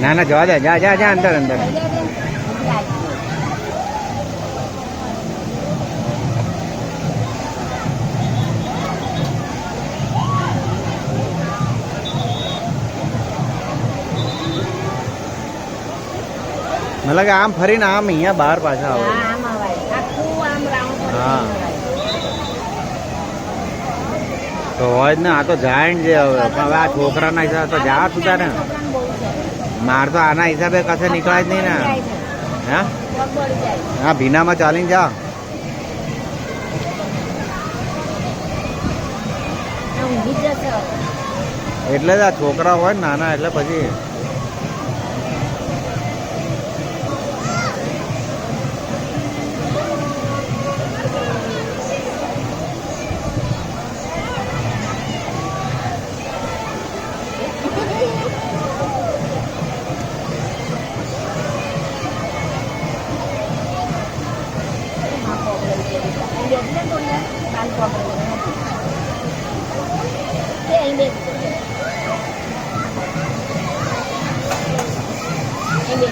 ના ના જવા દે, જા જા જા અંદર અંદર. મતલબ કે આમ ફરીને આમ અહીંયા બહાર પાછા આવે. હા તો હોય જ ને, આ તો જાય ને જે હવે. પણ હવે આ છોકરાના હિસાબે તો જા તું તારે. માર તો આના હિસાબે કશે નીકળાય જ નહીં ને. હા હા ભીનામાં ચાલીને જા. એટલે જ આ છોકરા હોય ને નાના, એટલે પછી Ini